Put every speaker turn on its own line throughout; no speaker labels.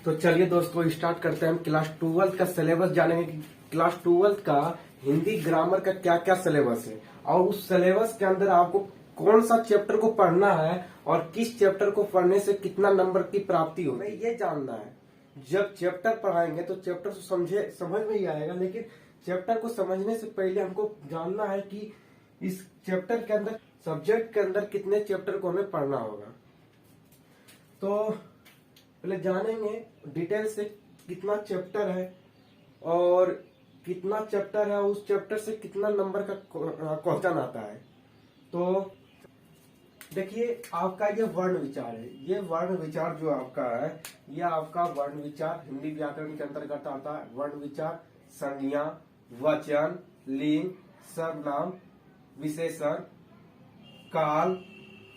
तो चलिए दोस्तों स्टार्ट करते हैं। हम क्लास 12 का सिलेबस जानेंगे कि क्लास 12 का हिंदी ग्रामर का क्या क्या सिलेबस है और उस सिलेबस के अंदर आपको कौन सा चैप्टर को पढ़ना है और किस चैप्टर को पढ़ने से कितना नंबर की प्राप्ति होगी ये जानना है। जब चैप्टर पढ़ाएंगे तो चैप्टर को समझ में ही आएगा, लेकिन चैप्टर को समझने से पहले हमको जानना है कि इस चैप्टर के अंदर सब्जेक्ट के अंदर कितने चैप्टर को हमें पढ़ना होगा। तो पहले जानेंगे डिटेल से कितना चैप्टर है और कितना चैप्टर है, उस चैप्टर से कितना नंबर का क्वेश्चन आता है। तो देखिए आपका ये वर्ण विचार है, ये वर्ण विचार जो आपका है ये आपका वर्ण विचार हिंदी व्याकरण के अंतर्गत आता है। वर्ण विचार संज्ञा, वचन, लिंग, सर्वनाम, विशेषण, काल,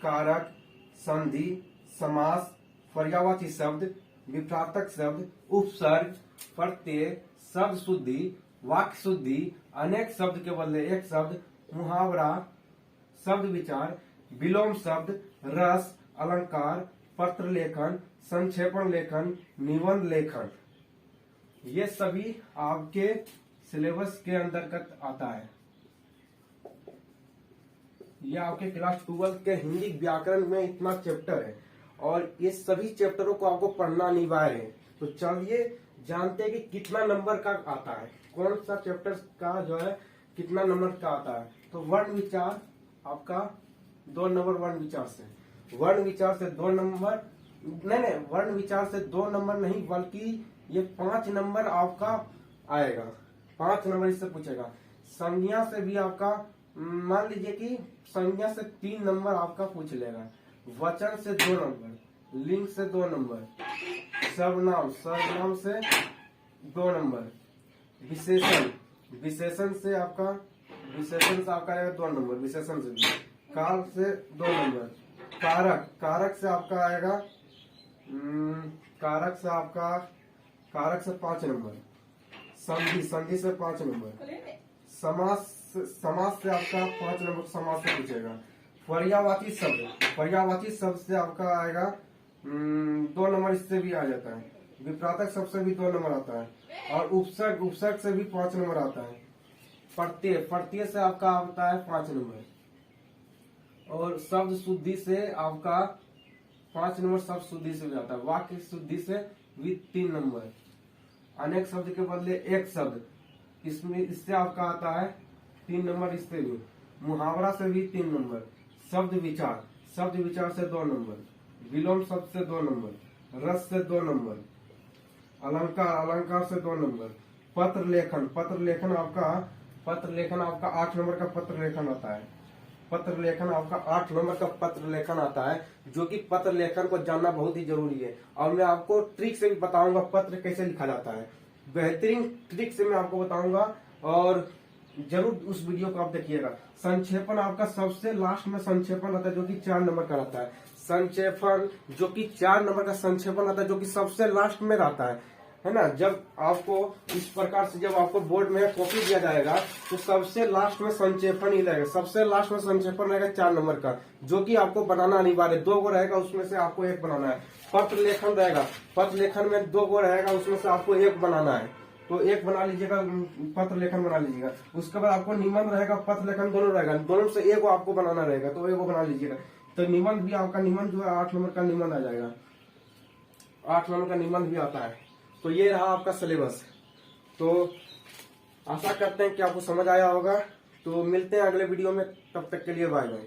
कारक, संधि, समास, पर्यायवाची शब्द, विभ्रातक शब्द, उपसर्ग, प्रत्यय, शब्द शुद्धि, वाक्य शुद्धि, अनेक शब्द के बदले एक शब्द, मुहावरा, शब्द विचार, विलोम शब्द, रस, अलंकार, पत्र लेखन, संक्षेपण लेखन, निबंध लेखन, ये सभी आपके सिलेबस के अंतर्गत आता है। ये आपके क्लास 12 के हिंदी व्याकरण में इतना चैप्टर है और ये सभी चैप्टरों को आपको पढ़ना अनिवार्य है। तो चलिए जानते हैं कि कितना नंबर का आता है, कौन सा चैप्टर का जो है कितना नंबर का आता है। तो वर्ण विचार आपका 2 नंबर, वर्ण विचार से 2 नंबर नहीं, वर्ण विचार से 2 नंबर नहीं बल्कि ये 5 नंबर आपका आएगा। 5 नंबर इससे पूछेगा। संज्ञा से भी आपका मान लीजिए कि संज्ञा से 3 नंबर आपका पूछ लेगा। वचन से 2 नंबर, लिंग से 2 नंबर, सर्वनाम से 2 नंबर, विशेषण से आपका आएगा 2 नंबर, विशेषण से भी, काल से 2 नंबर, कारक से आपका आएगा कारक से 5 नंबर, संधि से 5 नंबर, समास से आपका 5 नंबर समास से पूछेगा। पर्यायवाची शब्द से आपका आएगा 2 नंबर, इससे भी आ जाता है। विभ्रातक शब्द से भी 2 नंबर आता है और उपसर्ग से भी 5 नंबर आता है। प्रत्यय से आपका आता है 5 नंबर और शब्द शुद्धि से आपका 5 नंबर, शब्द शुद्धि से भी आता है। वाक्य शुद्धि से भी 3 नंबर, अनेक शब्द के बदले एक शब्द, इससे आपका आता है 3 नंबर, इससे भी। मुहावरा से भी 3 नंबर, शब्द विचार से 2 नंबर, विलोम शब्द से 2 नंबर, रस से 2 नंबर, अलंकार से 2 नंबर, पत्र लेखन आपका 8 नंबर का पत्र लेखन आता है। पत्र लेखन आपका 8 नंबर का पत्र लेखन आता है, जो कि पत्र लेखन को जानना बहुत ही जरूरी है और मैं आपको ट्रिक से भी बताऊंगा पत्र कैसे लिखा जाता है। बेहतरीन ट्रिक से मैं आपको बताऊंगा और जरूर उस वीडियो को आप देखिएगा। संक्षेपण आपका सबसे लास्ट में संक्षेपण आता है, जो कि 4 नंबर का रहता है। संक्षेपण जो कि 4 नंबर का संक्षेपण आता है, जो कि सबसे लास्ट में रहता है ना। जब आपको इस प्रकार से जब आपको बोर्ड में कॉपी दिया जाएगा तो सबसे लास्ट में संक्षेपण ही रहेगा। सबसे लास्ट में संक्षेपण रहेगा 4 नंबर का, जो कि आपको बनाना अनिवार्य। 2 गो रहेगा, उसमें से आपको 1 बनाना है। पत्र लेखन रहेगा, पत्र लेखन में 2 गो रहेगा, उसमें से आपको 1 बनाना है। तो 1 बना लीजिएगा, पत्र लेखन बना लीजिएगा। उसके बाद आपको निबंध रहेगा, पत्र लेखन दोनों रहेगा, दोनों से 1 आपको बनाना रहेगा, तो 1 बना लीजिएगा। तो निबंध भी आपका निबंध जो है 8 नंबर का निबंध आ जाएगा, 8 नंबर का निबंध भी आता है। तो ये रहा आपका सिलेबस। तो आशा करते हैं कि आपको समझ आया होगा। तो मिलते हैं अगले वीडियो में, तब तक के लिए बाय बाय।